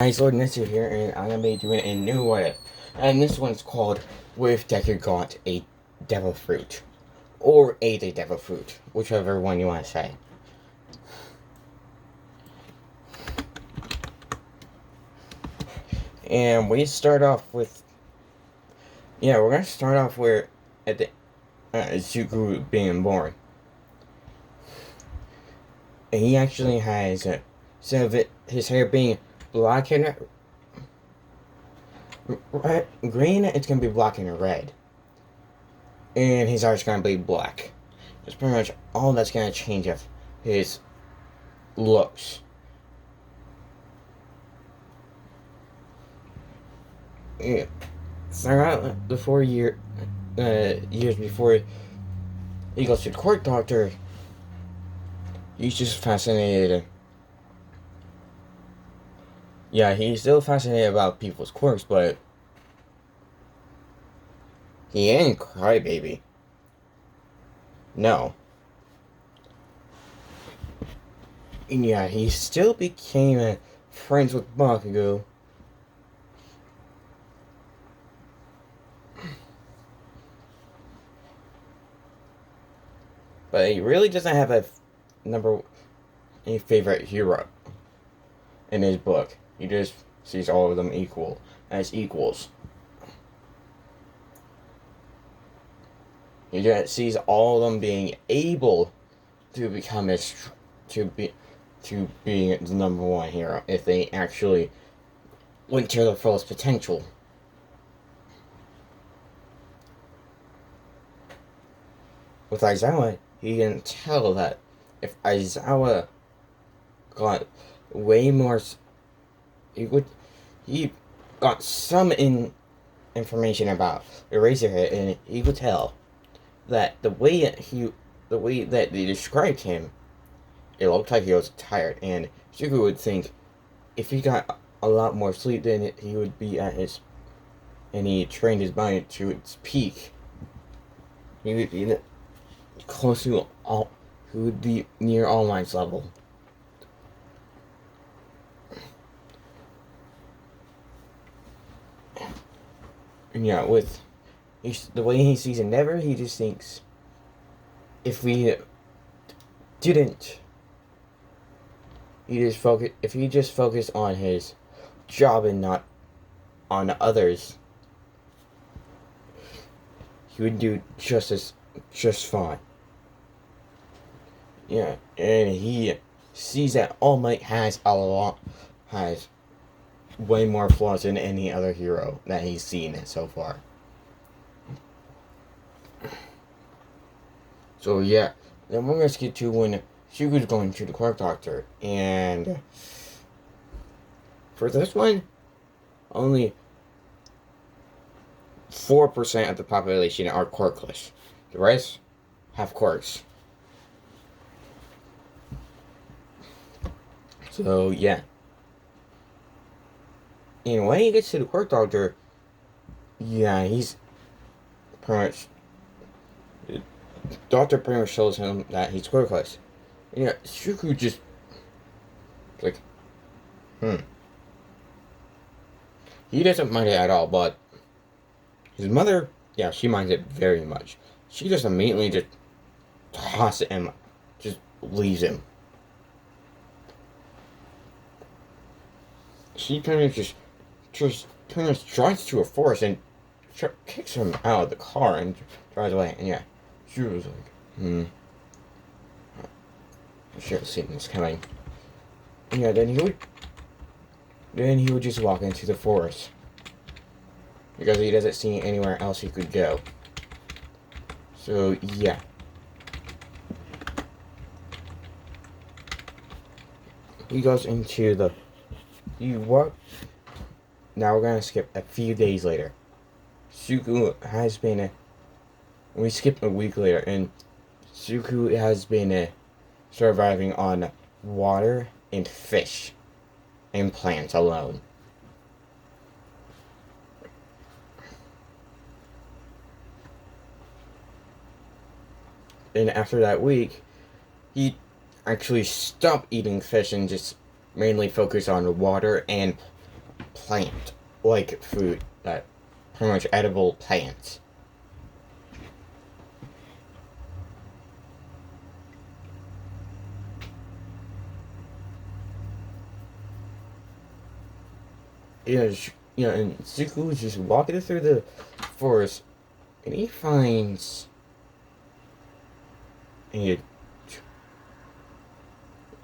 Guys, Lord Nitsu here, and I'm gonna be doing a new one. And this one's called With Deku Got a Devil Fruit. Or Ate a Devil Fruit, whichever one you want to say. And we start off with. Yeah, we're gonna start off where at the Zuko being born. And he actually has, instead of his hair being black and green, it's gonna be black and red. And his eyes gonna be black. That's pretty much all that's gonna change of his looks. Yeah. Throughout the 4 years before he goes to the court doctor, he's just fascinated. Yeah, he's still fascinated about people's quirks, but he ain't crybaby. No. And yeah, he still became friends with Bakugo. But he really doesn't have a favorite hero in his book. He just sees all of them as equals. He just sees all of them being able to become being the number one hero if they actually went to their fullest potential. With Aizawa, he can tell that if Aizawa got way more, he got some information about Eraserhead, and he could tell that the way that they described him, it looked like he was tired, and Shuku would think if he got a lot more sleep, then he would be and he trained his body to its peak. He would be close to he would be near All Might's level. And yeah, with the way he sees Endeavor, he just thinks if he didn't, if he just focused on his job and not on others, he would do just fine. Yeah, and he sees that All Might has way more flaws than any other hero that he's seen so far. So yeah, then we're gonna skip to when Shugo's going to the Quark Doctor, and for this one, only 4% of the population are quirkless. The rest have quirks. So yeah. And when he gets to the Quark Doctor, yeah, he's pretty much, Doctor pretty much shows him that he's quirkless. And yeah, Shuku just like, He doesn't mind it at all, but his mother, yeah, she minds it very much. She just immediately just tosses him, just leaves him. She kind of just kind of drives to a forest and kicks him out of the car and drives away. And yeah, she was like, I should have seen this coming. And yeah, then he would just walk into the forest because he doesn't see anywhere else he could go. So yeah. He goes into the Now we're gonna skip a few days later. Suku has been we skip a week later, and Suku has been surviving on water and fish and plants alone. And after that week, he actually stopped eating fish and just mainly focused on water and plant, like food, that pretty much edible plants. And Zuko is just walking through the forest, and he finds a,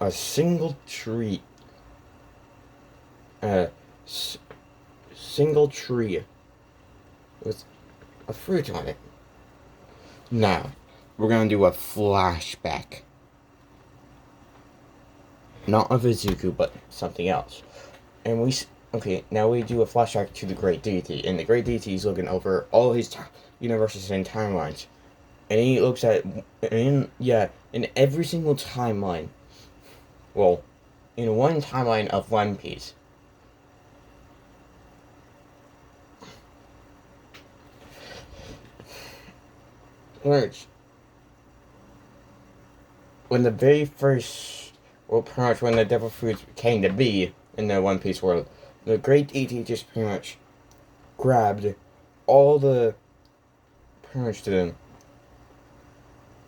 a single tree, a single tree with a fruit on it. Now, we're gonna do a flashback. Not of Izuku, but something else. And now we do a flashback to the Great Deity, and the Great Deity is looking over all his universes and timelines. And he looks at, in every single timeline, well, in one timeline of One Piece, when the very first, well, pretty much when the Devil Fruits came to be in the One Piece world, the Great Deity just pretty much grabbed all the, pretty much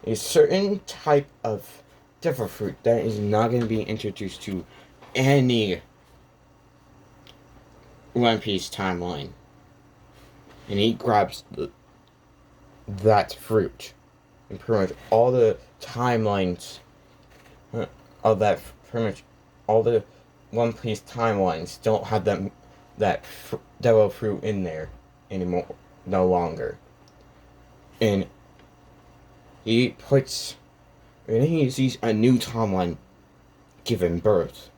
a certain type of Devil Fruit that is not going to be introduced to any One Piece timeline. And he grabs that fruit. And pretty much all the timelines of that, pretty much all the One Piece timelines don't have that devil fruit in there anymore, no longer. And he sees a new timeline giving birth.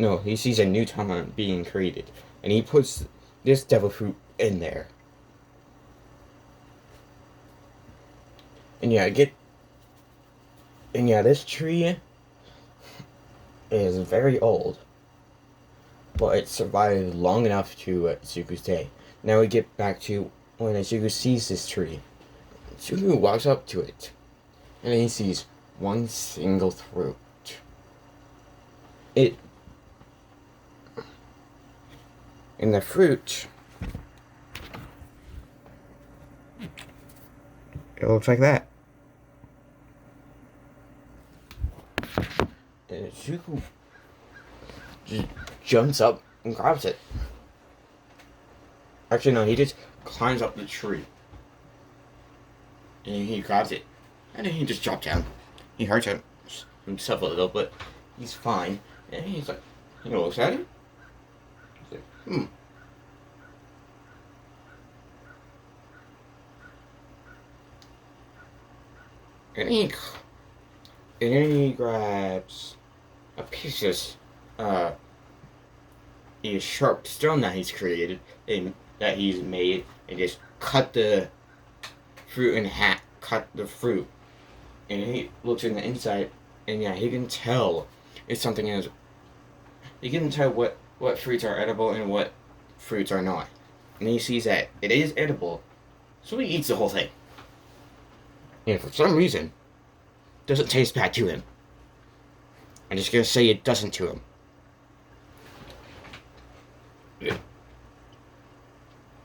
No, he sees a new timeline being created, and he puts this devil fruit in there. And this tree is very old, but it survived long enough to Zuko's day. Now we get back to when Zuko sees this tree. Zuko walks up to it, and he sees one single fruit. In the fruit, it looks like that. And Zuko just jumps up and grabs it. Actually, no, he just climbs up the tree. And he grabs it. And then he just drops down. He hurts himself a little, but he's fine. And he's like, he looks at it. He's like, And then he grabs a piece of a sharp stone that he's created and that he's made, and just cut the fruit in half. Cut the fruit, and he looks in the inside, and he can tell if something is. He can tell what fruits are edible and what fruits are not, and he sees that it is edible, so he eats the whole thing. And for some reason, it doesn't taste bad to him. I'm just gonna say it doesn't to him.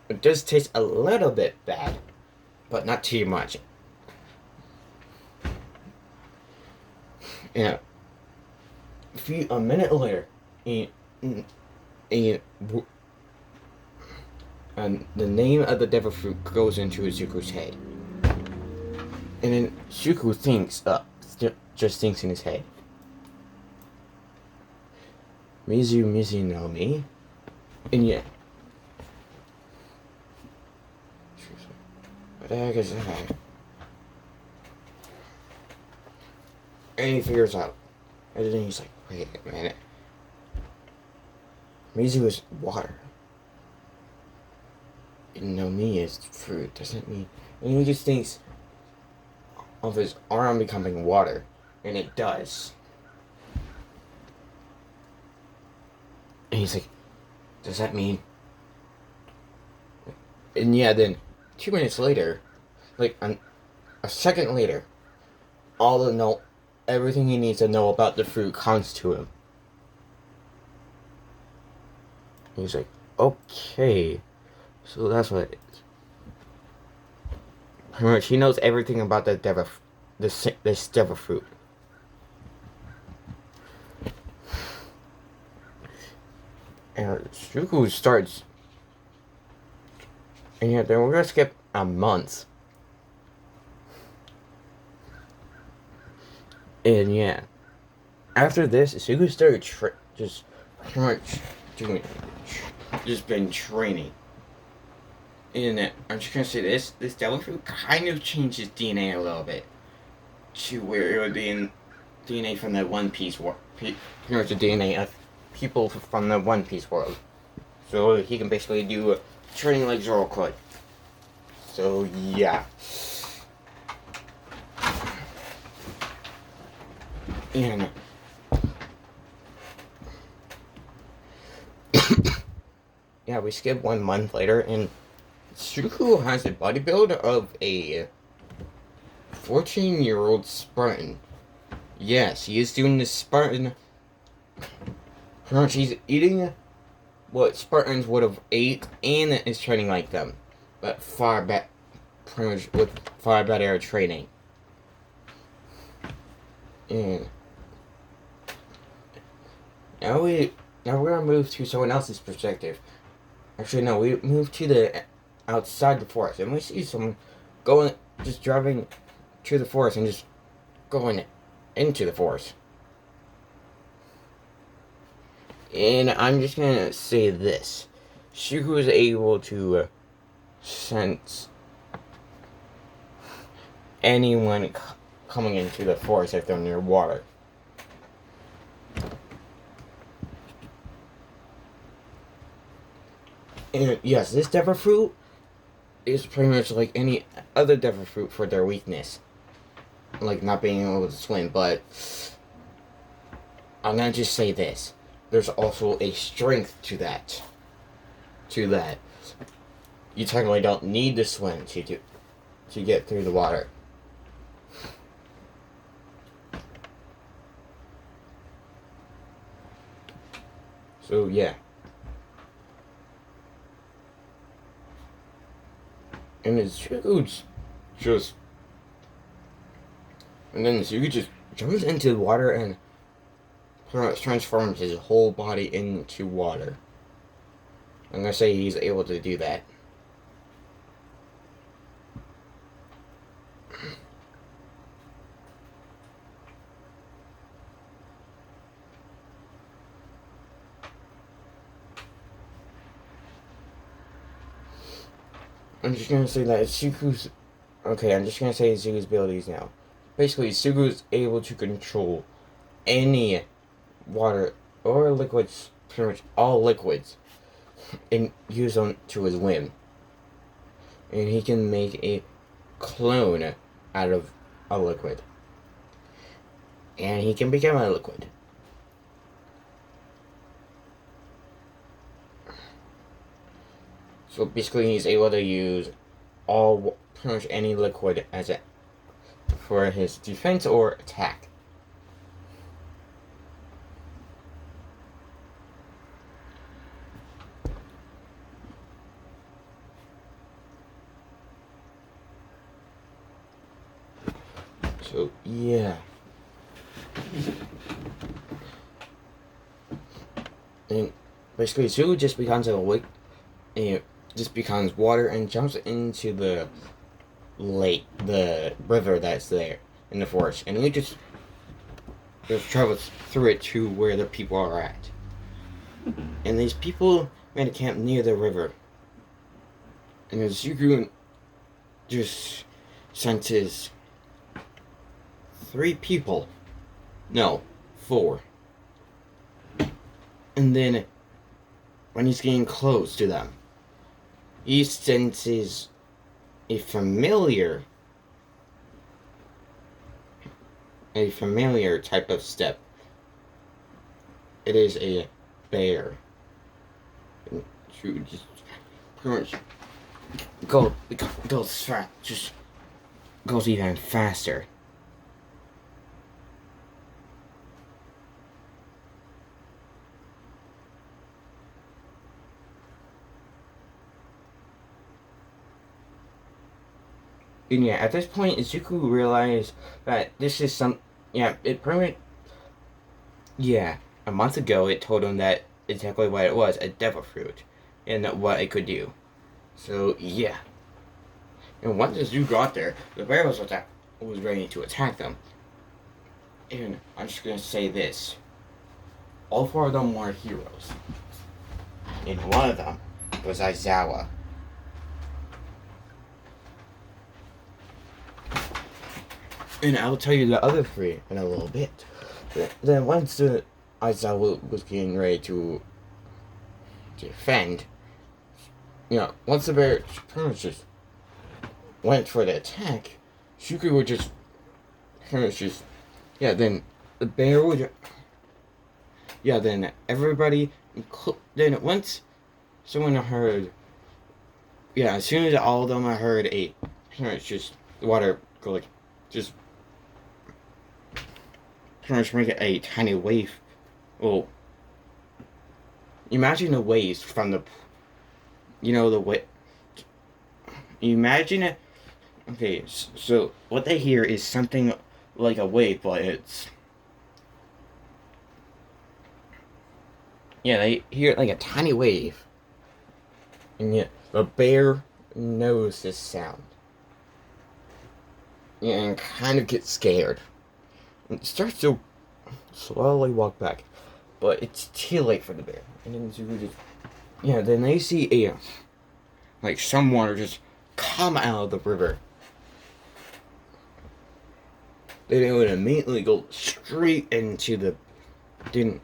It does taste a little bit bad, but not too much. Yeah. A minute later, and the name of the devil fruit goes into Zuko's head. And then Zuko just thinks in his head, Mizu no Mi? And yeah. What the heck is that? And he figures out. And then he's like, wait a minute. Mizu is water. And no Mi is fruit, doesn't mean. And he just thinks of his arm becoming water. And it does. And he's like, does that mean? And then 2 minutes later, like a second later, everything he needs to know about the fruit comes to him. He's like, okay, so that's what it is. Pretty much, he knows everything about the this devil fruit. And Shuku starts, and yeah, then we're gonna skip a month. And yeah, after this, Shuku started just pretty much doing, just been training. And I'm just gonna say this devil fruit kind of changed his DNA a little bit to where it would be in DNA from the One Piece world, pretty much the DNA of people from the One Piece world. So he can basically do training like Zoro could. So yeah. And yeah, we skip 1 month later, and Shuku has a body build of a 14-year-old Spartan. Yes, he is doing the Spartan. Pretty much, he's eating what Spartans would have ate, and is training like them, but pretty much with far better training. And now we're gonna move to someone else's perspective. Actually, no, we move to the outside the forest, and we see someone just driving to the forest and just going into the forest. And I'm just gonna say this: Shuku is able to sense anyone coming into the forest if they're near water. And yes, this devil fruit is pretty much like any other devil fruit for their weakness, like not being able to swim. But I'm gonna just say this: there's also a strength to that. You technically don't need to swim to get through the water. So yeah. And then Zuko just jumps into the water and transforms his whole body into water. I'm gonna say he's able to do that. I'm just gonna say that Zuko's... Okay, I'm just gonna say Zuko's abilities now. Basically, Zuko's able to control any water or liquids, pretty much all liquids, and use them to his whim. And he can make a clone out of a liquid. And he can become a liquid. So basically, he's able to use pretty much any liquid for his defense or attack. So yeah. And basically, Zuko just becomes a liquid. It just becomes water and jumps into the lake, the river that's there in the forest, and he just travels through it to where the people are at. And these people made a camp near the river. And as Zuko just senses 3 people. No, 4. And then when he's getting close to them, he senses a familiar type of step. It is a bear. And she just pretty much goes fast, just goes even faster. And yeah, at this point, Izuku realized that this is some. Yeah, it pretty much. Yeah, a month ago, it told him that exactly what it was, a devil fruit, and what it could do. So, yeah. And once the zoo got there, the bear was ready to attack them. And I'm just gonna say this. All four of them were heroes. And one of them was Aizawa. And I'll tell you the other three in a little bit. Then once Aizawa was getting ready to defend, once the bear pretty much just went for the attack, Shuku would just pretty much just, then the bear would, then everybody, then once someone heard, as soon as all of them heard pretty much just the water go like, just pretty much make it a tiny wave. Well, imagine the waves from the wave. Imagine it. Okay, so what they hear is something like a wave, but it's. Yeah, they hear it like a tiny wave. And yet, the bear knows this sound. And kind of gets scared. It starts to slowly walk back. But it's too late for the bear. And then Zuko just. Then they see some water just come out of the river. They would immediately go straight into the. Then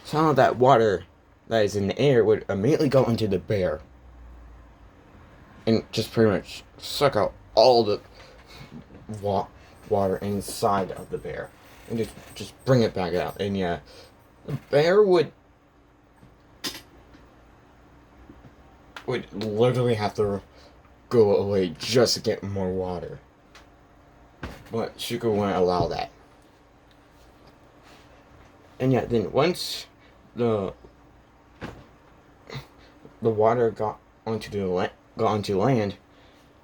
some of that water that is in the air would immediately go into the bear. And just pretty much suck out all the water inside of the bear. And just bring it back out. And the bear would literally have to go away just to get more water. But Shuko wouldn't allow that. And then once the water got onto land,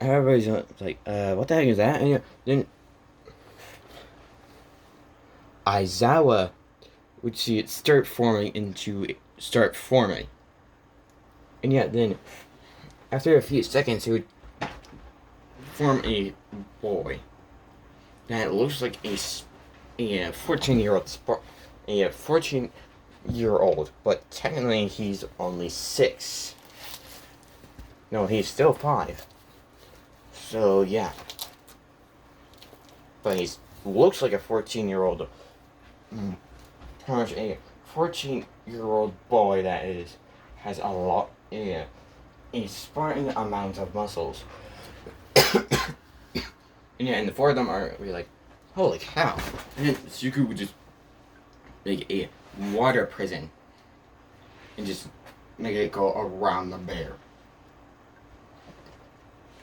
everybody's like, what the heck is that? And then Aizawa would see it start forming. And then after a few seconds, it would form a boy that looks like a 14-year-old, but technically he's only 6. No, he's still 5. So yeah, but he looks like a 14-year-old. Pretty much a 14-year-old boy that has a spartan amount of muscles. And the 4 of them are really like, holy cow. And then Zuko would just make a water prison and just make it go around the bear.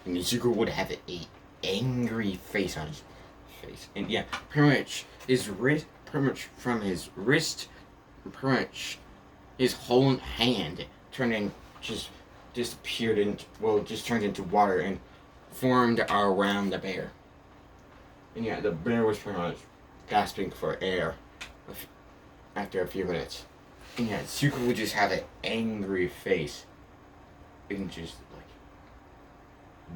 And Zuko would have a angry face on his face. And pretty much his wrist, from his wrist, pretty much his whole hand turned into water and formed around the bear. And the bear was pretty much gasping for air after a few minutes. And Zuko would just have an angry face. And just like,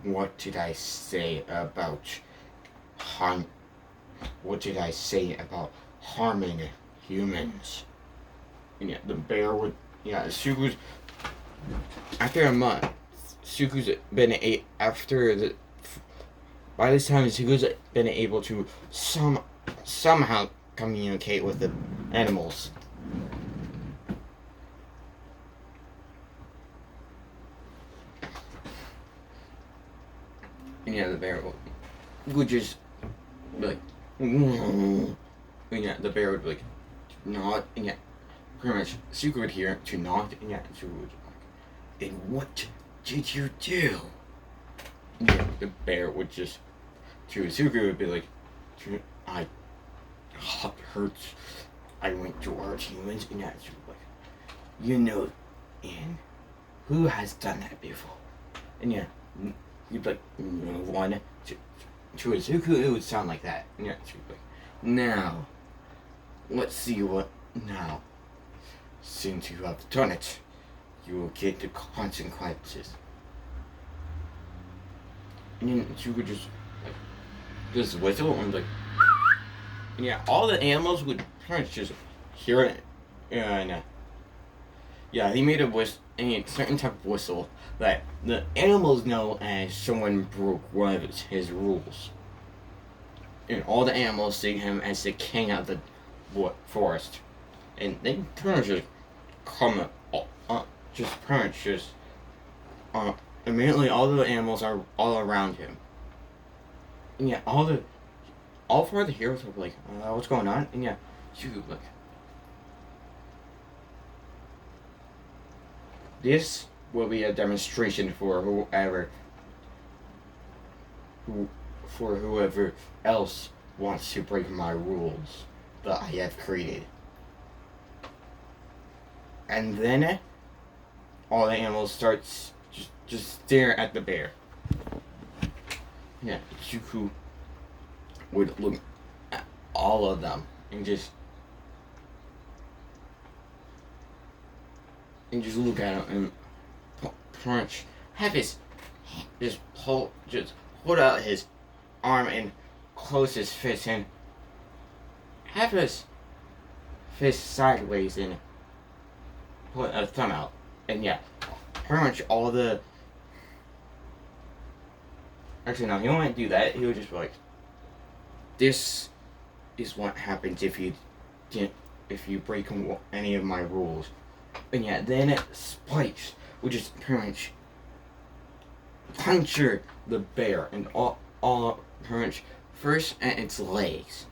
what did I say about harming humans? And the bear would, Zuko's, after a month, Zuko's been by this time, Zuko's been able to somehow communicate with the animals. And the bear would just be like, and the bear would be like, nod, and pretty much Zuko would hear to nod, and Zuko would be like, and what did you do? The bear would just, to Zuko would be like, I hurts. I went towards humans, and Zuko would be like, and who has done that before? And You'd be like, one, two. To Izuku, it would sound like that. And yeah, she'd be like, now, let's see what, now, since you have done it, you will get the consequences. And then she would just whistle and like, and yeah, all the animals would kind of just hear it, and yeah, he made a certain type of whistle that the animals know as someone broke one of his rules. And all the animals see him as the king of the forest. And they pretty much just come just pretty much just immediately all the animals are all around him. And yeah, all four of the heroes are like, what's going on? And yeah, shoot, like, this will be a demonstration for whoever else wants to break my rules that I have created. And then all the animals start just stare at the bear. Yeah, Izuku would look at all of them and just look at him and punch. Have his just hold out his arm and close his fist and have his fist sideways and put a thumb out. And yeah, pretty much all the. Actually, no, he wouldn't do that. He would just be like, "This is what happens if you break any of my rules." And yeah, then Spikes would just pretty much puncture the bear and all pretty much first at its legs,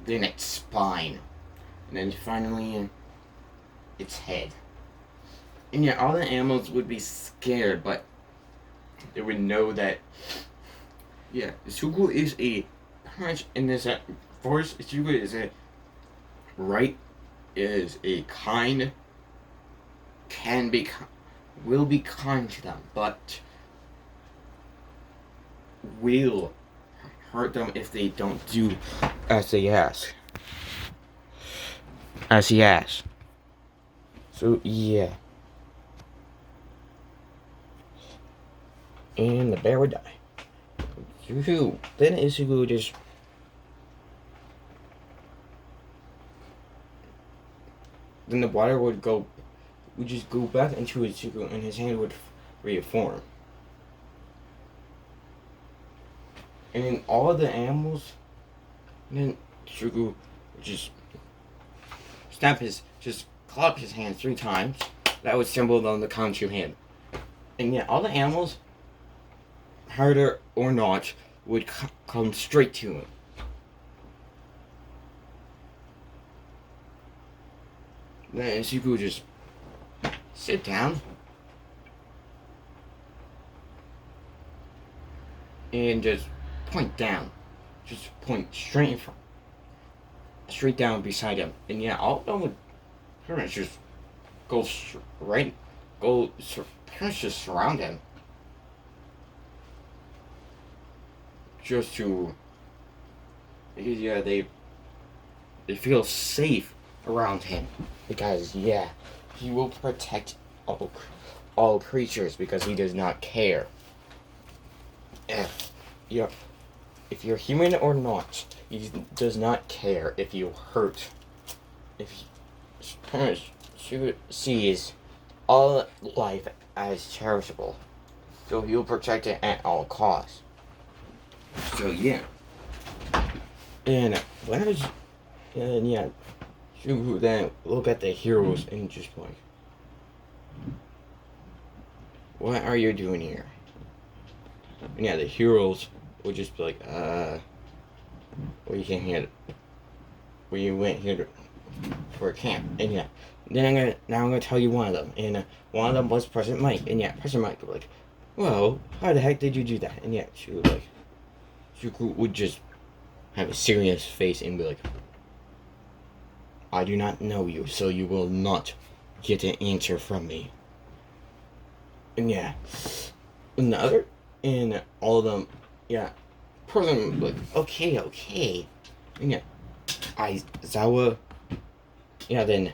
then its spine, and then finally its head. And yeah, all the animals would be scared, but they would know that, yeah, Izuku is pretty much in this forest. Izuku is a kind, will be kind to them, but will hurt them if they don't do as they ask. As he asks. So yeah. And the bear would die. Then Izuku would just then the water would just go back into Izuku and his hand would reform. And then all of the animals, and then Izuku would just clap his hand 3 times. That would symbol them to come to him. And yeah, all the animals, harder or not, would come straight to him. Then Izuku would just sit down and just point down. Just point straight in front. Straight down beside him. And yeah, all of them would pretty much just pretty much just surround him. Just to, because yeah, they feel safe around him. Because yeah, he will protect all creatures because he does not care. If you're human or not, he does not care if you hurt. If he sees all life as cherishable, so he'll protect it at all costs. So yeah, and yeah, you then look at the heroes and just like, what are you doing here? And yeah, the heroes would just be like, we went here for a camp. And yeah, then I'm gonna tell you one of them. And one of them was President Mike. And yeah, President Mike would be like, well, how the heck did you do that? And yeah, she would just have a serious face and be like, I do not know you, so you will not get an answer from me. And yeah, And all of them, yeah, person like, okay. And yeah, Aizawa, yeah, then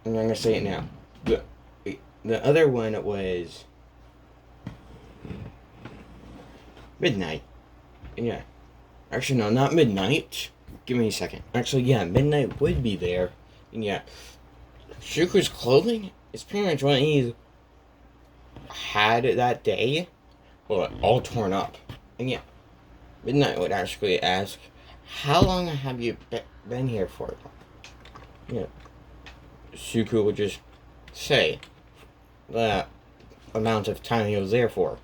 I'm gonna say it now. The other one was midnight. Yeah. Actually, no, not midnight. Give me a second. Actually, yeah, midnight would be there. And yeah, Shuku's clothing is pretty much what he had that day. Well, all torn up. And yeah, midnight would actually ask, "How long have you been here for?" Yeah, Shuku would just say the amount of time he was there for.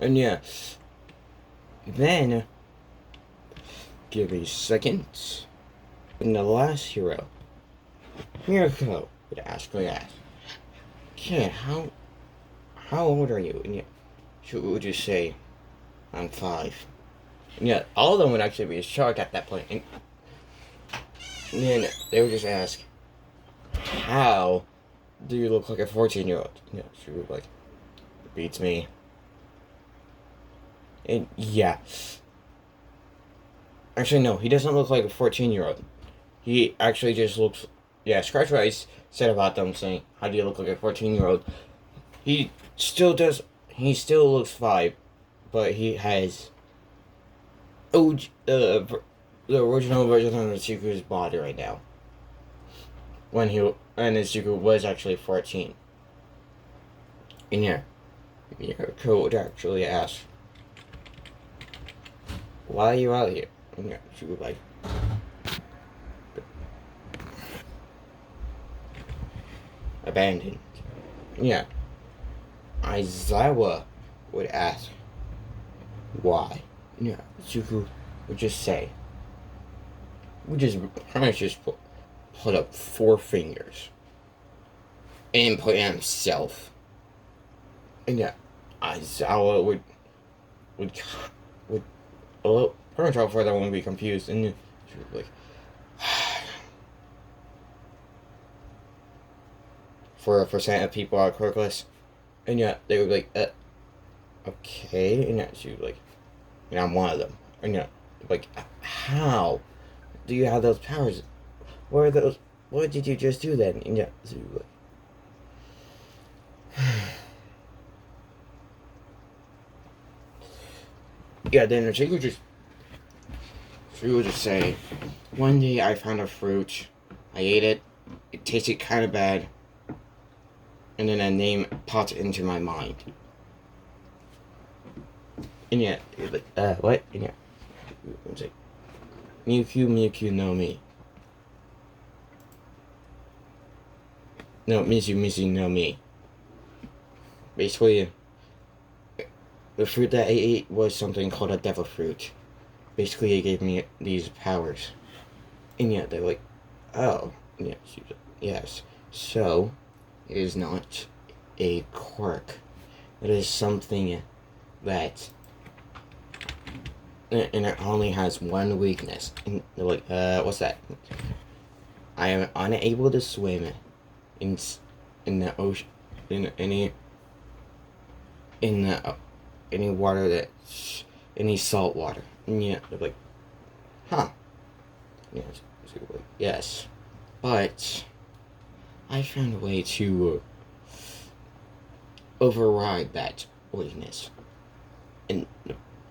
And yeah, then, give me a second. And the last hero, Mirko, would actually ask, "Kid, how old are you?" And yeah, she would just say, "I'm 5." And yeah, all of them would actually be shocked at that point. And then they would just ask, "How do you look like a 14-year-old?" Yeah, she would like, "Beats me." And yeah. Actually, no, he doesn't look like a 14-year-old. He actually just looks. Yeah, scratch what I said about them saying, "How do you look like a 14-year-old?" He still does. He still looks 5, but he has. The original version of Izuku's body right now. When Izuku was actually 14. And yeah, Mirko would actually ask, "Why are you out here?" And yeah, she would like. Abandoned. Yeah. Aizawa would ask, "Why?" Yeah, Zuko would just say, would just pretty much just put up 4 fingers and put it himself. And yeah, Aizawa would pretty much all further won't be confused, and she would be like, for a percent of people are quirkless. And yeah, they would be like, okay. And yeah, she would be like, and I'm one of them. And yeah, like, how do you have those powers? What are those? What did you just do then? And yeah, she would be like, yeah, then she would just say, "One day I found a fruit, I ate it, it tasted kind of bad, and then a name popped into my mind." And yeah, like, what? And yeah, it's like, Mewtwo no Mi. No, Mizu no Mi. Basically, the fruit that I ate was something called a devil fruit. Basically, it gave me these powers. And yeah, they're like, oh, yeah, she's like, yes. So, it is not a quirk. It is something that, and it only has one weakness. And they're like, what's that? I am unable to swim in the ocean, in any water that's any salt water. And yeah, they're like, huh? Yes, like, yes, but I found a way to override that weakness. And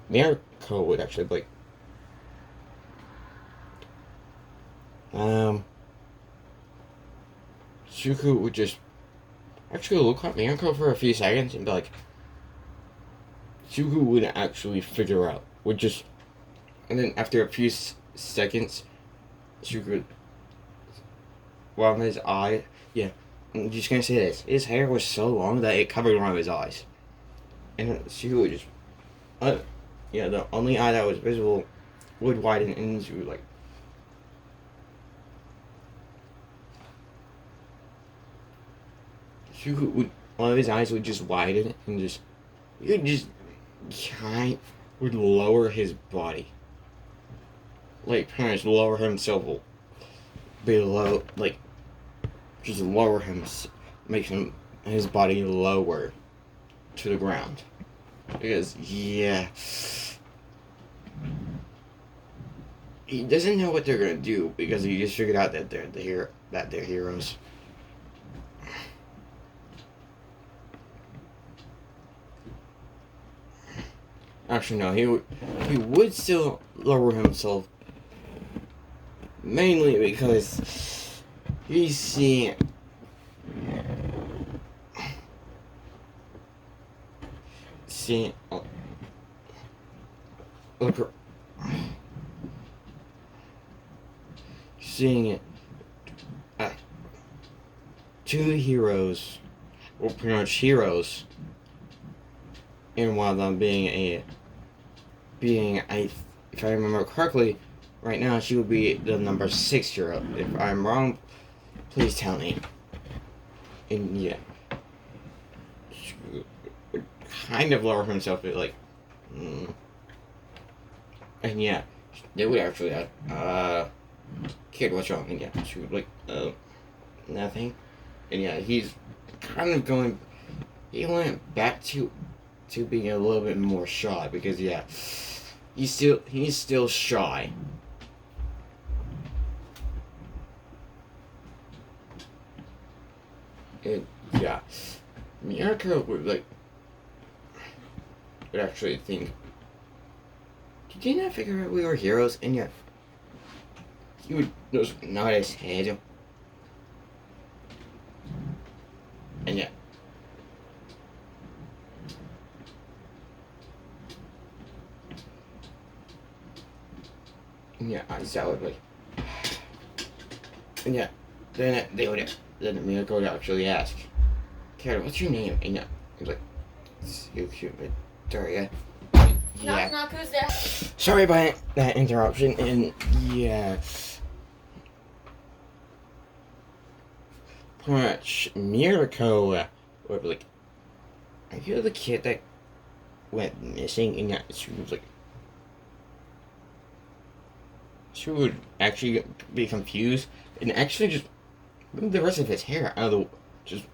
Mirko would actually be like, Shuku would just actually look at Mirko for a few seconds and be like, Shuku would actually figure out, and then after a few seconds, Shuku would, one of his eye, yeah, I'm just gonna say this, his hair was so long that it covered one of his eyes. And Shuku would just, yeah, the only eye that was visible would widen, and she would like, Shuku would, one of his eyes would just widen and just, you just kind would lower his body. like pretty much lower himself below, like just lower him, make his body lower to the ground. Because yeah, he doesn't know what they're gonna do because he just figured out that they're heroes. Actually, no, he would still lower himself, mainly because he's seeing look, seeing it. Two heroes, or pretty much heroes, and one of them if I remember correctly, right now she would be the number 6 hero. If I'm wrong, please tell me. And yeah, she would kind of lower himself, but like, and yeah, they would actually ask, kid, what's wrong? And yeah, she would like, nothing. And yeah, he's kind of going. He went back to being a little bit more shy because yeah, he's still shy. And yeah, Miyako would actually think, did you not figure out we were heroes? And yet he would just nod his head. And yeah. And yeah, I would like. And yeah, then Miyako would actually ask, Kara, what's your name? And yeah, he's like, Daria. Yeah. Knock, knock, who's there? Sorry about that interruption, and yeah. Pretty much, Mirako would be like, are you the kid that went missing? And yeah, she was like, she would actually be confused and actually just move the rest of his hair out of the, just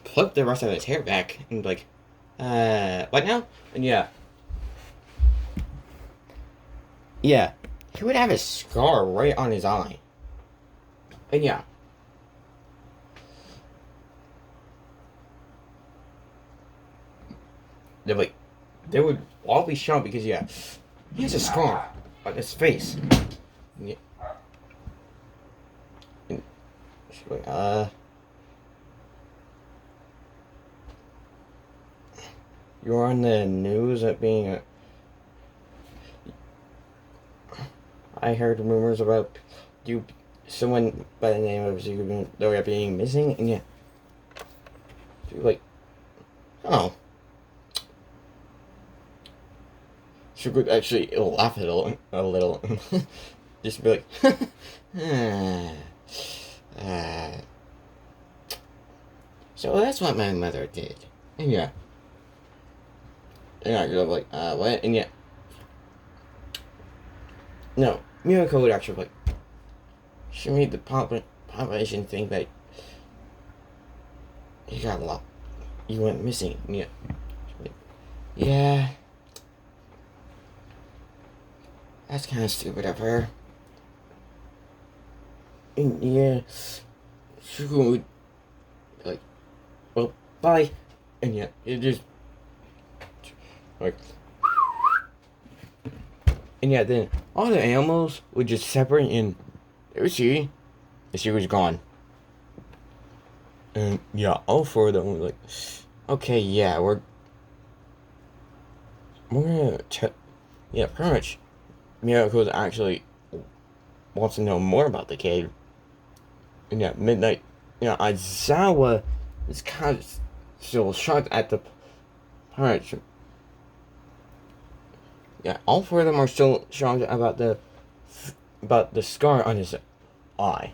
flip the rest of his hair back and like, what now? And yeah. Yeah, he would have a scar right on his eye. And yeah. They would all be shocked because yeah, he has a scar on his face. And, yeah. And she's like, you're on the news at being I heard rumors about someone by the name of Zuko being missing, and yeah, she's like, oh. She would actually laugh a little. Just be like, so that's what my mother did. And yeah. And you're like, what? And yeah. No, Miracle would actually like, she made the population think that you got a lot. You went missing. And yeah. Like, yeah. That's kind of stupid of her. And yeah, she would be like, well, bye. And yeah, it just like, and yeah, then all the animals would just separate, and there was she was gone. And yeah, all 4 of them were like, okay, yeah, we're gonna yeah, pretty much. Miracle actually wants to know more about the cave. And yeah, Midnight, Aizawa is kind of still shocked at the part. Yeah, all 4 of them are still shocked about the scar on his eye.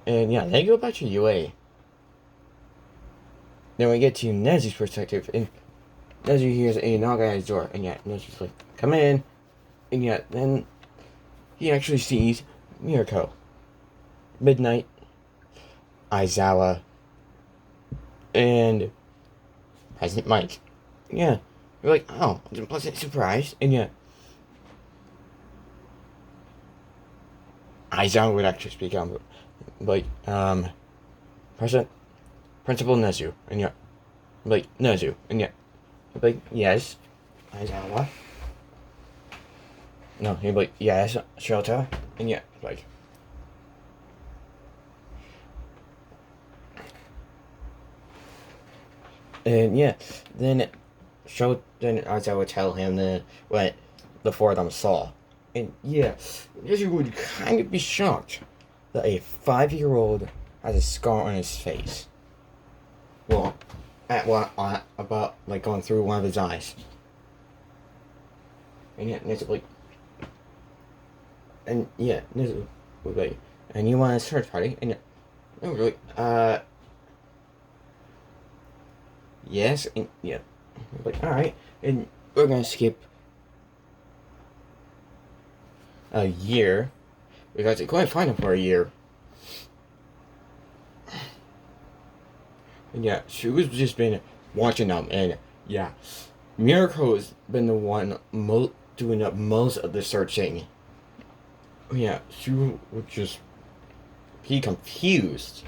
And yeah, they go back to UA. Then we get to Nezu's perspective, and Nezu hears a knock at his door, and yeah, Nezu's like, come in. And yeah, then he actually sees Mirko, Midnight, Aizawa, and President Mike. Yeah, you're like, oh, it's a pleasant surprise, and yeah, Aizawa would actually speak out, like, President, Principal Nezu, and yeah, like, Nezu, and yeah, like, yes, Aizawa. No, he'd be like, yes, Shota, and yeah, like, and yeah, then then Aizawa would tell him what the four of them saw. And yeah, you would kind of be shocked that a 5-year-old has a scar on his face. Well, about like going through one of his eyes. And yeah, Nizu like, and yeah, Nizu would be like, and you want a search party? And yeah, no, we're like, yes, and yeah, we're like, all right, and we're gonna skip a year because it couldn't find him for a year. And yeah, Shugo's just been watching them, and yeah, Mirko has been the one doing up most of the searching. Yeah, Shugo would just be confused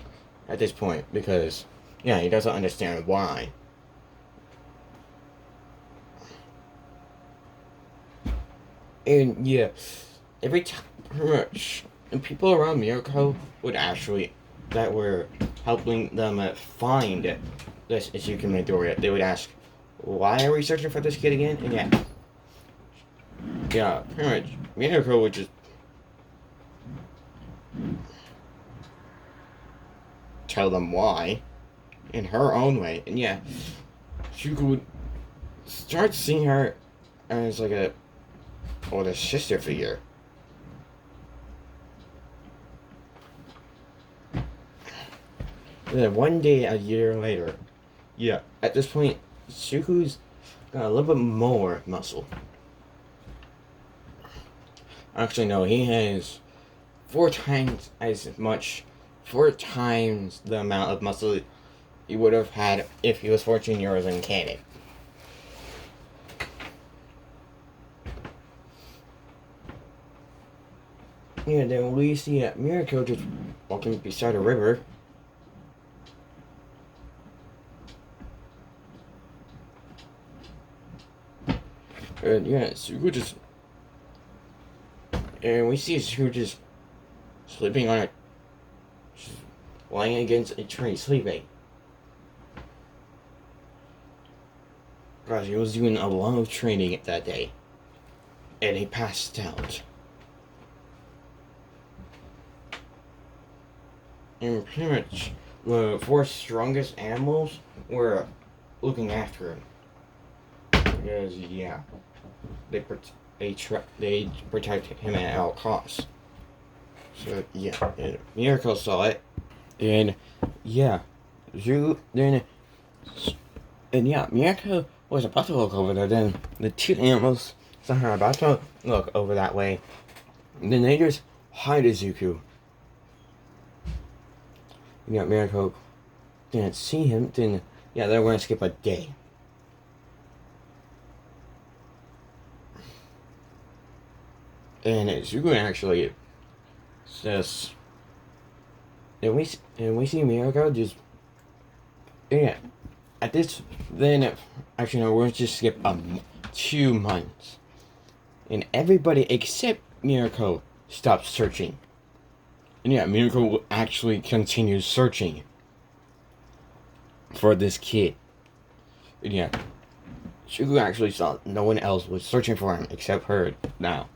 at this point because, yeah, he doesn't understand why. And yeah, every time, pretty much, and people around Mirko would actually, that were helping them find this Izuku Midoriya, they would ask, why are we searching for this kid again? And yeah, pretty much, Mirko would just tell them why in her own way. And yeah, Shuko would start seeing her as like a older sister figure. And then one day, a year later, yeah, at this point, Shuko's got a little bit more muscle. Actually, no, he has 4 times the amount of muscle he would have had if he was 14 years in canon. Yeah, then we see Mirko just walking beside a river. And yeah, Suku just... And we see Suku just sleeping on just lying against a tree, sleeping. Because he was doing a lot of training that day. And he passed out. And pretty much the 4 strongest animals were looking after him. Because, yeah, they protect him at all costs. So, yeah, and Miracle saw it. And, yeah, and yeah, Miracle was about to look over there. Then the 2 animals somehow about to look over that way. And then they just hide Izuku. Yeah, Miracle didn't see him. Then, yeah, they're going to skip a day. And Izuku actually says, and we see Miracle just, yeah, at this, then, actually no, we're going to just skip 2 months. And everybody except Miracle stopped searching. And yeah, Miracle actually continues searching for this kid. And yeah, Shugo actually saw no one else was searching for him except her now.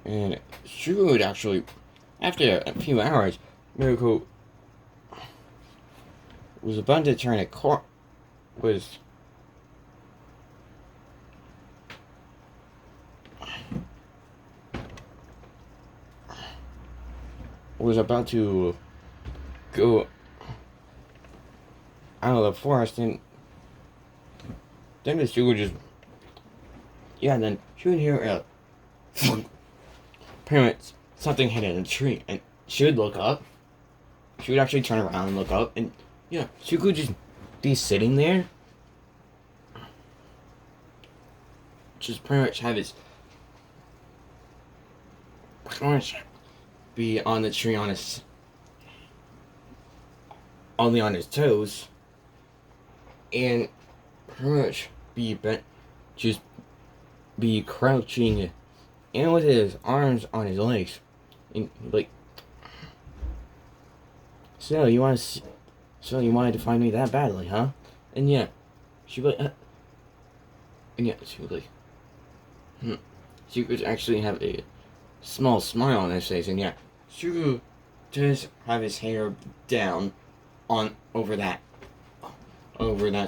And Shugo would actually, after a few hours, Miracle was about to turn was about to go out of the forest, and then the Shugo just, yeah, then she would hear pretty much something hit in a tree, and she would look up. She would actually turn around and look up, and yeah, she could just be sitting there, just pretty much have his, pretty much be on the tree on his, only on his toes, and pretty much be bent, just be crouching, and with his arms on his legs, and like, so you wanted to find me that badly, huh? And yeah, she was like, and yeah, she was like, she could actually have a small smile on her face, and yeah, she could just have his hair down on over that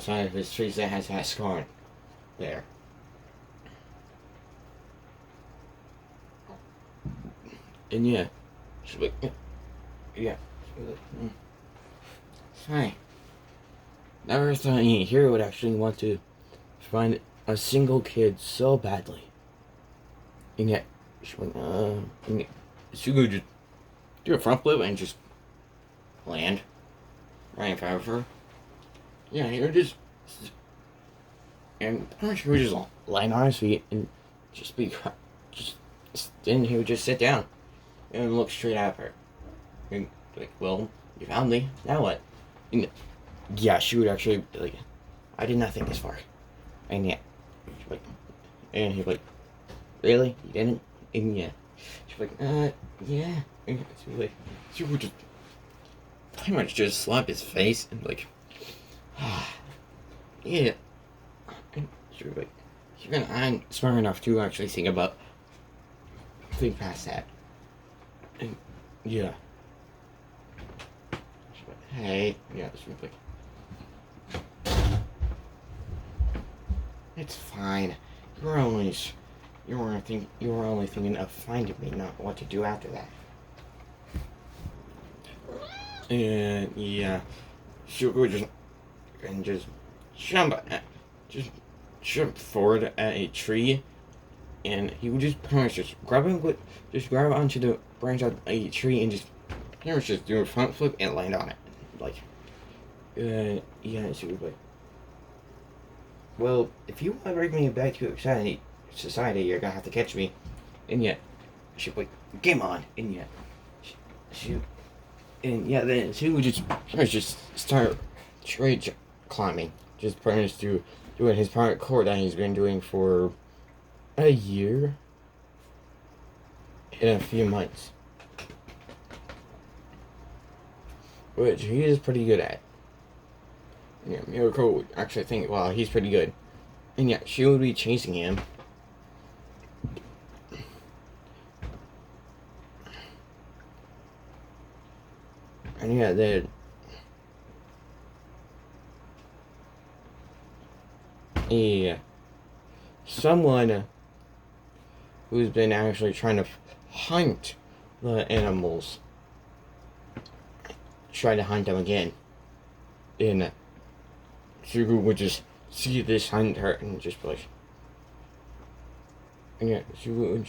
side of his face that has that scar there. And yeah, she's like, yeah. Hi. Never thought any hero would actually want to find a single kid so badly. And yet, she went, and yet, she could just do a front flip and just land right in front of her. Yeah, he would just, and she would just land on his feet and just be, then he would just sit down and look straight at her. And like, well, you found me, now what? And yeah, she would actually be like, I did not think this far. And yeah, she's like, and he's like, really? You didn't? And yeah, she's like, yeah. And she would just pretty much just slap his face and like, yeah. And she was like, I'm smart enough to actually think past that. And yeah. She's like, hey, yeah, she was like, it's fine. You were only thinking of finding me, not what to do after that. And yeah, she would just jump forward at a tree, and he would just pretty much just grab onto the branch of a tree and just pretty much just do a front flip and land on it, like, yeah, she was like, well, if you want to bring me back to society, you're gonna have to catch me. And yet, she was like, game on. And yet, then she would just start trade climbing. Just pretty much doing his parkour that he's been doing for a year in a few months. Which he is pretty good at. Yeah, Miracle would actually think, wow, he's pretty good. And yeah, she would be chasing him. And yeah, then someone who's been actually trying to hunt the animals tried to hunt them again. And Sugu would just see this hunter and just be like, and yeah, Sugu would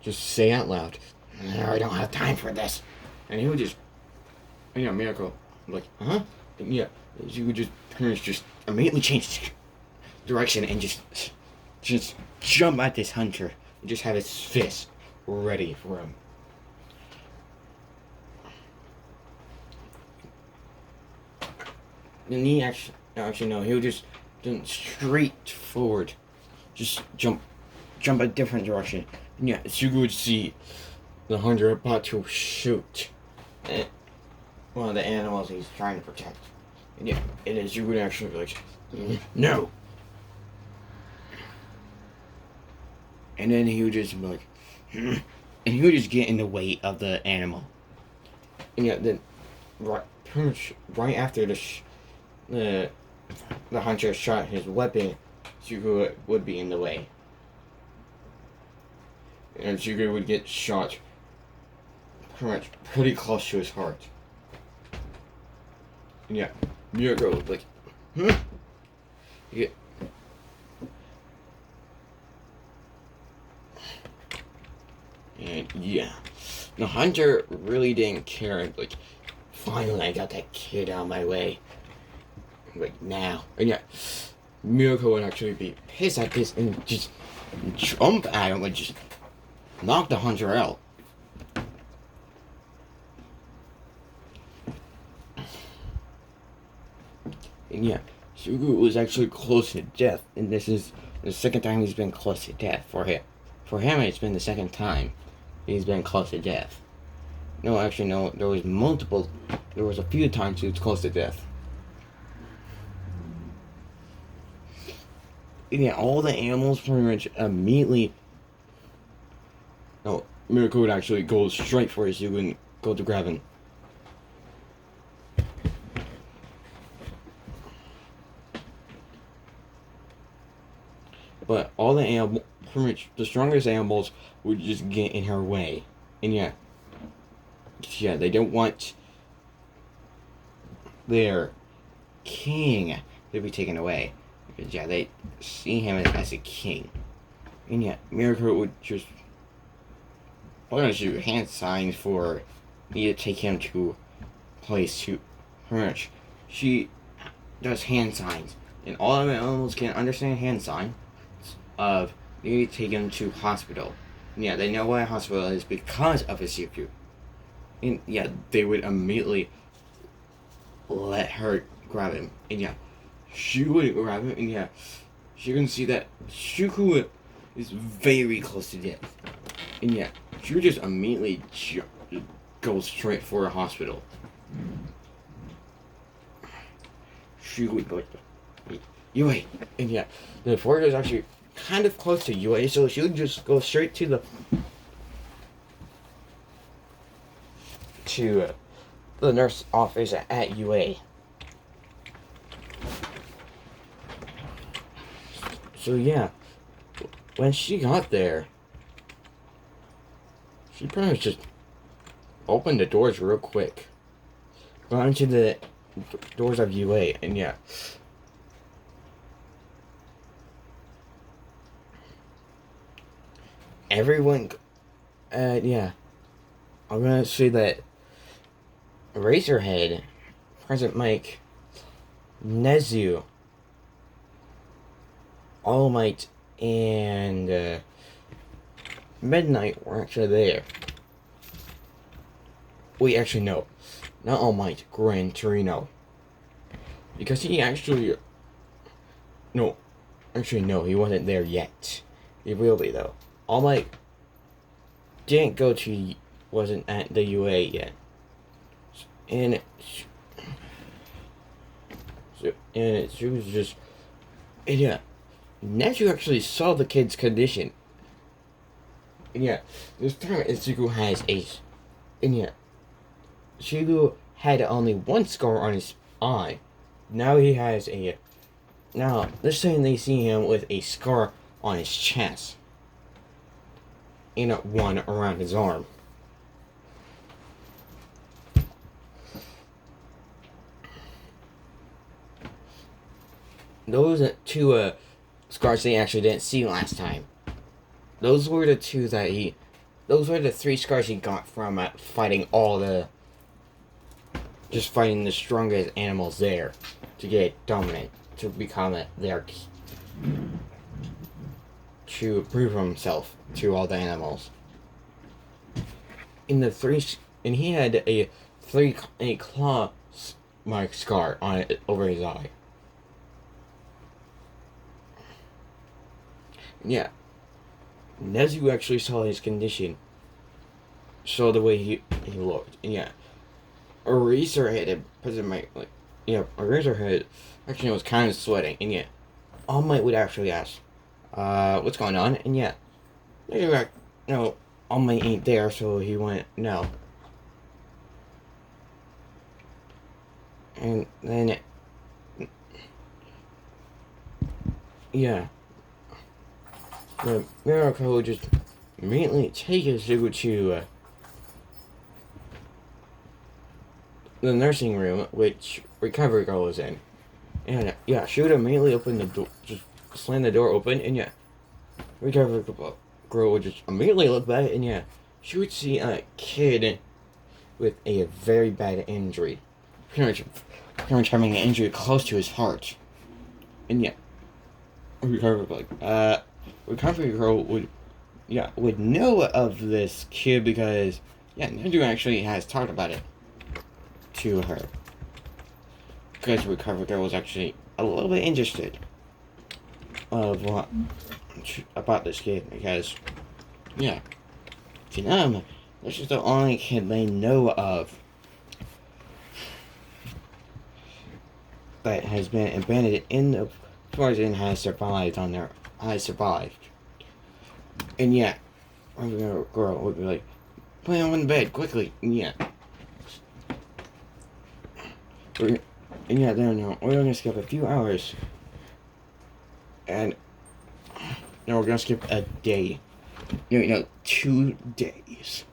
just say out loud, no, I don't have time for this. And he would just, Miracle, like, huh? And yeah, Sugu would just immediately change direction and just jump at this hunter and just have his fist ready for him. And he actually no, he would just straight forward, just jump a different direction. And yeah, Sugu would see the hunter about to shoot one of the animals he's trying to protect. And yeah, and then Sugu would actually be like, no. And then he would just be like, and he would just get in the way of the animal. And yeah, then right after the hunter shot his weapon, Sugu would be in the way. And Sugu would get shot pretty close to his heart. And yeah, Miracle would be like, yeah. The hunter really didn't care. Like, finally, I got that kid out of my way. Like, now. And yeah, Miracle would actually be pissed at this and just jump at him and just knock the hunter out. And yeah, Sugu was actually close to death, and this is the second time he's been close to death for him. For him, it's been the second time he's been close to death. No, actually, no. There was multiple. There was a few times he was close to death. And yeah, all the animals pretty much immediately. No, Miracle would actually go straight for Sugu and go to grab him. But all the animals, pretty much the strongest animals, would just get in her way. And yeah, they don't want their king to be taken away. Because yeah, they see him as a king. And yeah, Miracle would just do hand signs for me to take him to a place to pretty much. She does hand signs. And all of the animals can understand hand signs. Of they need to take him to hospital. And yeah, they know why a hospital is because of his Suku. And yeah, they would immediately let her grab him. And yeah, she would grab him. And yeah, she can see that Shuku is very close to death. And yeah, she would just immediately go straight for a hospital. She would go, Yue. And yeah, the forest is actually kind of close to Yue, so she would just go straight to the nurse office at UA. So yeah, when she got there, she pretty much just opened the doors real quick, got into the doors of UA, and yeah. Everyone, yeah, I'm gonna say that Razorhead, President Mike, Nezu, All Might, and Midnight were actually there. Wait, actually no, not All Might, Gran Torino, because he actually, no, actually no, he wasn't there yet. He will be though. All Might didn't go to, wasn't at the UA yet. And she was just, and yeah, Nezu actually saw the kid's condition. And yeah, this time Izuku has a, and yeah, Shigu had only one scar on his eye. Now he has a, now this time they see him with a scar on his chest. And one around his arm. Those two scars they actually didn't see last time. Those were the two that those were the 3 scars he got from fighting just fighting the strongest animals there to get dominant, to become their, to prove himself to all the animals. In the 3, and he had a claw mark scar on it over his eye. Yeah, Nezu actually saw his condition, saw the way he looked, and yeah, Eraserhead had President Mike, like, yeah, Eraserhead actually was kind of sweating, and yeah, All Might would actually ask, what's going on? And yeah, they were like, no, All Might ain't there, so he went, no. And then, yeah, the Miracle would just immediately take Izuku to the nursing room, which Recovery Girl was in. And yeah, she would immediately open the door, just slam the door open, and yeah, Recovery Girl would just immediately look back, and yeah, she would see a kid with a very bad injury, pretty much having an injury close to his heart, and yeah, recovery girl would know of this kid because Nedu actually has talked about it to her, because recovery girl was actually a little bit interested of what about this kid because to them this is the only kid they know of that has been abandoned in the forest and has survived. And a girl would be like, "Put him in bed quickly." We're gonna skip a few hours, and we're gonna skip a day. 2 days.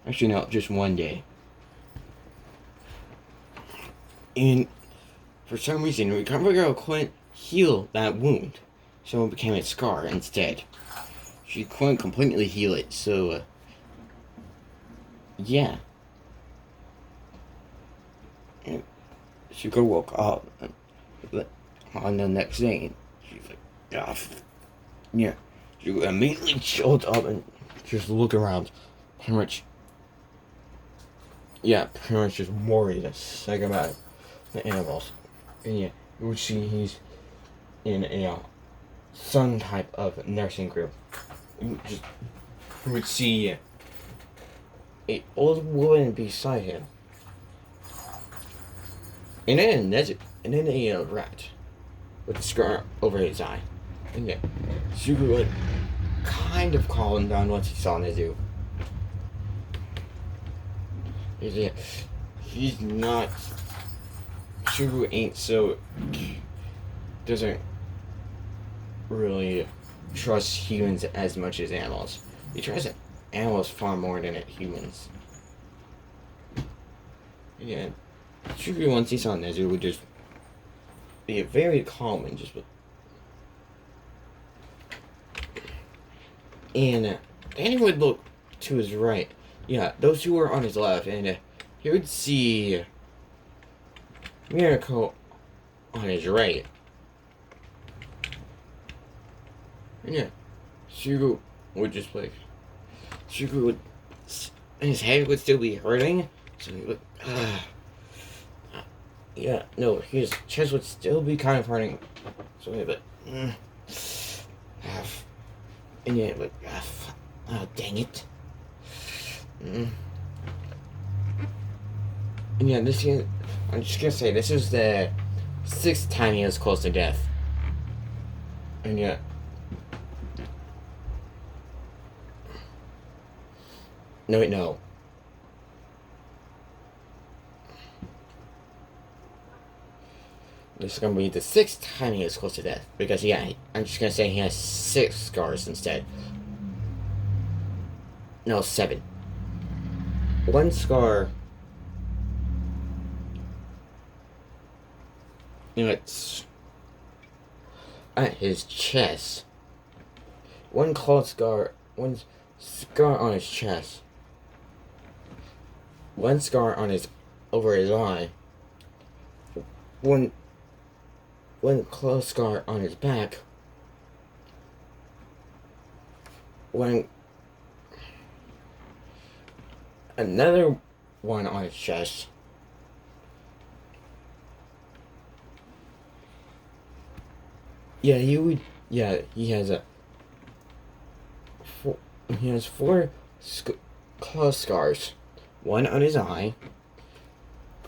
Actually, no, just 1 day. And for some reason, recovery girl couldn't heal that wound, so it became a scar instead. She couldn't completely heal it, so And she could woke up on the next day, and she's like, she immediately chilled up and just look around, pretty much just worried sick about the animals. And you would see he's in a some type of nursing group. You would see a old woman beside him, and then a rat with a scar over his eye. And Subaru would kind of calm him down once he saw Nezu. He's not. Subaru ain't so. Doesn't really trust humans as much as animals. He trusts animals far more than humans. Subaru once he saw Nezu would just be very calm and just. And Danny would look to his right. Those two were on his left, and he would see Miracle on his right. And Sugu would just and his head would still be hurting, so he would, his chest would still be kind of hurting, so he would, dang it. And I'm just gonna say, this is the 6th time he was close to death. And no. This is gonna be the 6th time he was close to death. Because, I'm just gonna say he has 6 scars instead. No, 7. 1 scar. It's at his chest. 1 claw scar. 1 scar on his chest. 1 scar on over his eye. 1 claw scar on his back. Another one on his chest. He has 4 claw scars. 1 on his eye,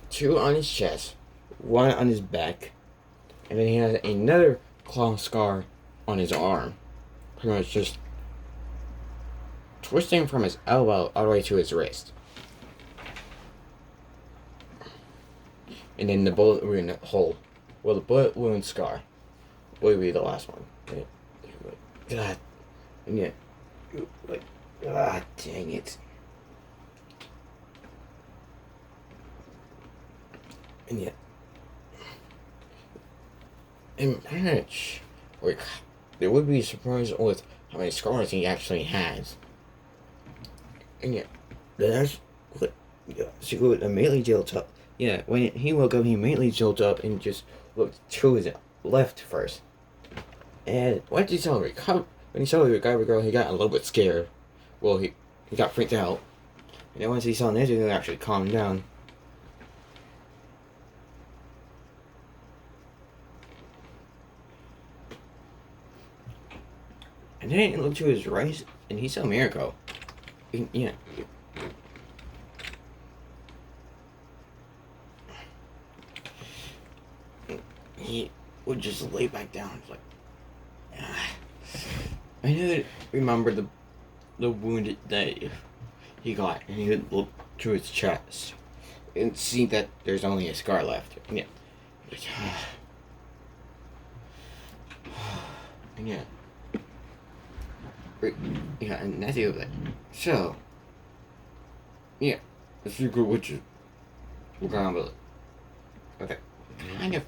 2 on his chest, 1 on his back, and then he has another claw scar on his arm. Pretty much just twisting from his elbow all the way to his wrist. And then the bullet wound hole. Well, the bullet wound scar will be the last one. God. And dang it. And pretty much they would be surprised with how many scars he actually has. And yeah, that's what she would immediately jolt up. Yeah, when he woke up, he immediately jolted up and just looked to his left first. And once he saw when he saw the recovery girl, he got a little bit scared. Well, he got freaked out. And then once he saw Nezu, he actually calmed down. And then he looked to his right, and he saw Mirko. Yeah. He would just lay back down, like, I knew remember the wound that he got, and he would look to his chest and see that there's only a scar left. And yeah, and yeah, yeah, and that's the other thing. So, yeah, the secret witches will go on with it. Okay, kind of,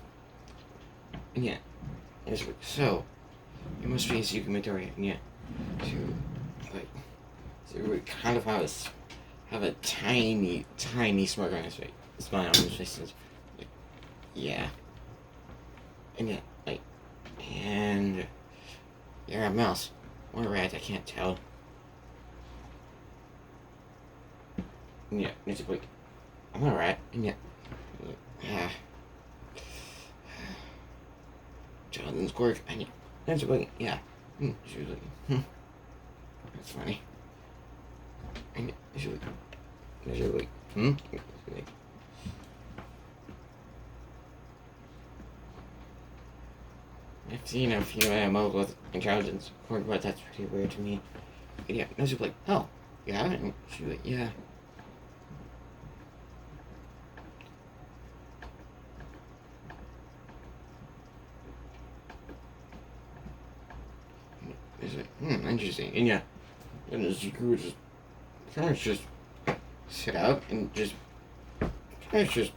yeah. So, it must be a secret mentor, yeah. So we kind of have a tiny smirk on his face, smile on his face, like, yeah. And yeah, like, and you're a mouse or a rat, I can't tell. And yeah, it's like, I'm a rat, and yeah, Jonathan's quirk, and yeah, that's like, yeah, she was like, that's funny. And she was like, I've seen a few animals with intelligence, but that's pretty weird to me. And yeah, and she was like, oh, you haven't? And she was like, yeah. It's like, interesting. And yeah, and the Ziku just kind of just sit up and just kind of just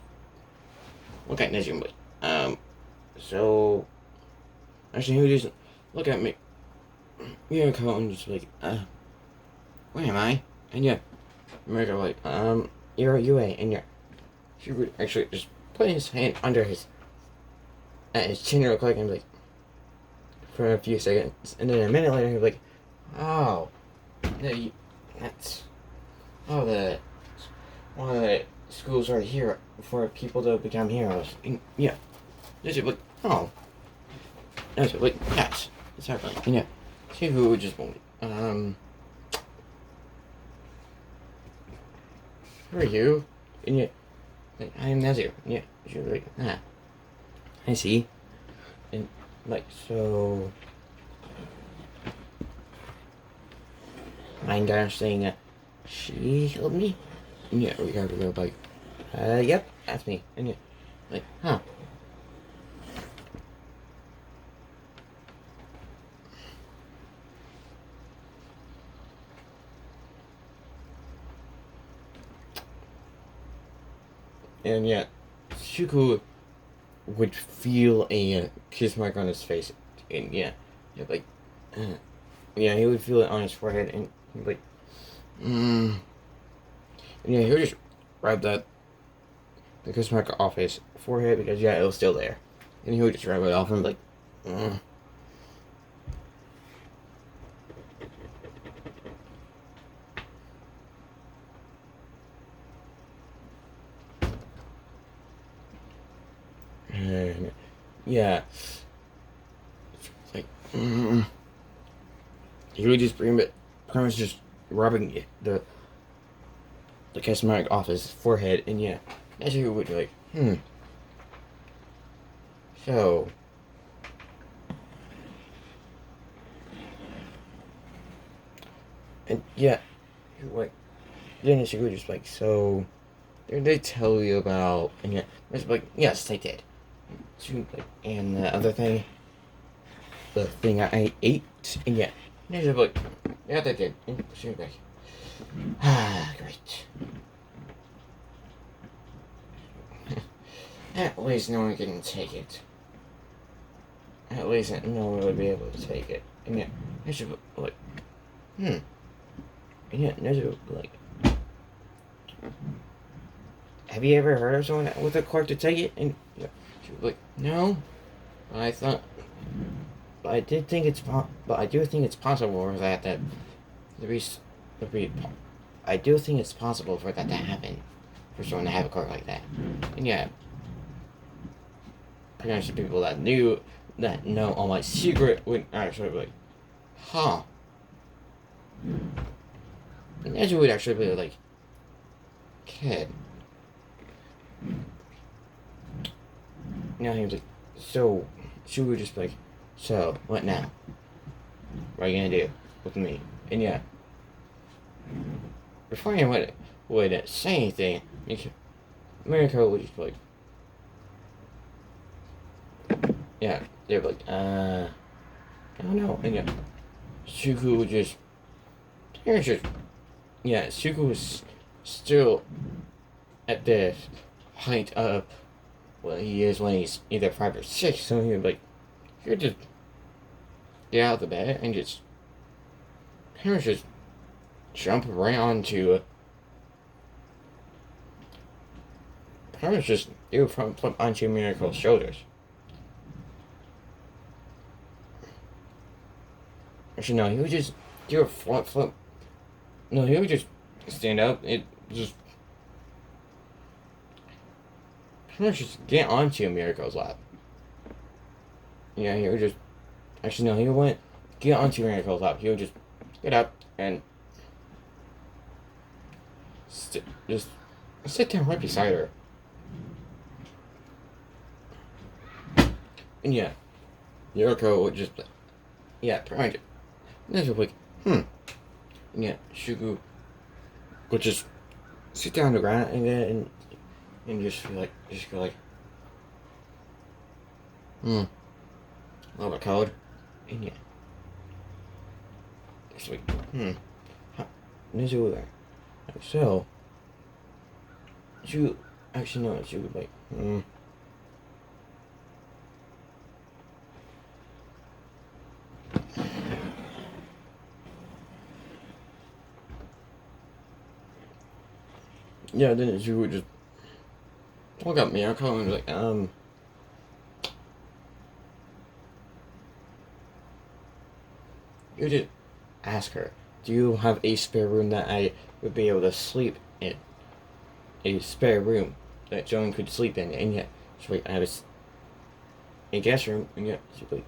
look at Nezu like, so actually he just look at me. Yeah, come on, just like, where am I? And yeah, America like, you're a UA, and yeah, she would actually just put his hand under his at his chin real quick and be like, for a few seconds, and then a minute later he'd be like, oh, that's, oh, one of the schools right here for people to become heroes. And yeah, this is like, oh, that's like, yes, it's happening. And yeah, see who would just who are you? And yeah, like, I am Nazir. And yeah, she was like, I see. And like, so my guy saying, she helped me? And yeah, we gotta go like, yep, that's me. And yeah, like, huh. And yeah, Shuko would feel a kiss mark on his face. And yeah, like, yeah, he would feel it on his forehead, and he'd be like, and yeah, he would just rub the kiss mark off his forehead because yeah, it was still there. And he would just rub it off and be like, And yeah, like, he would just bring it, pretty much just rubbing the kiss mark off his forehead, and yeah, that's who would be like, so, and yeah, like, then she would just like, so, did they tell you about, and yeah, it's like, yes, they did. And the other thing, the thing I ate, and yeah, and she's like, yeah, they did. And she was like, great. At least no one can take it. at least no one would be able to take it. And yeah, Nezu like, and yeah, Nezu like, have you ever heard of someone with a quirk to take it? And yeah, she was like, no. But I thought, but I did think but I do think it's possible for that the re, the re, I do think it's possible for that to happen, for someone to have a quirk like that. And yeah, pretty much the people that know all my secret would actually be like, huh. And Nezu would actually be like, kid. Now he was like, so, she would just be like, so, what now? What are you gonna do with me? And yeah, before anyone would say anything, Mirako would just be like, yeah, they'd be like, I don't know. And yeah, Suku would just, yeah, Suku was still at the height of what he is when he's either 5 or 6, so he would be like, you just get out of the bed and just pretty much just jump around to pretty much just do front flip onto Miracle's shoulders. Actually, no, he would just do a front flip. No, he would just stand up. It just pretty much just get onto Miracle's lap. Yeah, he would just. Actually, no, he wouldn't get onto Miracle's lap. He would just get up and just sit down right beside her. And yeah, Yuriko would just, yeah, pretty much. And then she'd be like, And yeah, Shugu would just sit down on the ground and just feel like, just go like, a little bit cold. And yeah, it's like, Nizu there. So, she actually no, she would like, yeah, then she would just look at Miyako and be like, you just ask her, do you have a spare room that I would be able to sleep in? A spare room that Joan could sleep in, and yet, she's like, I have a guest room, and yet, she's like,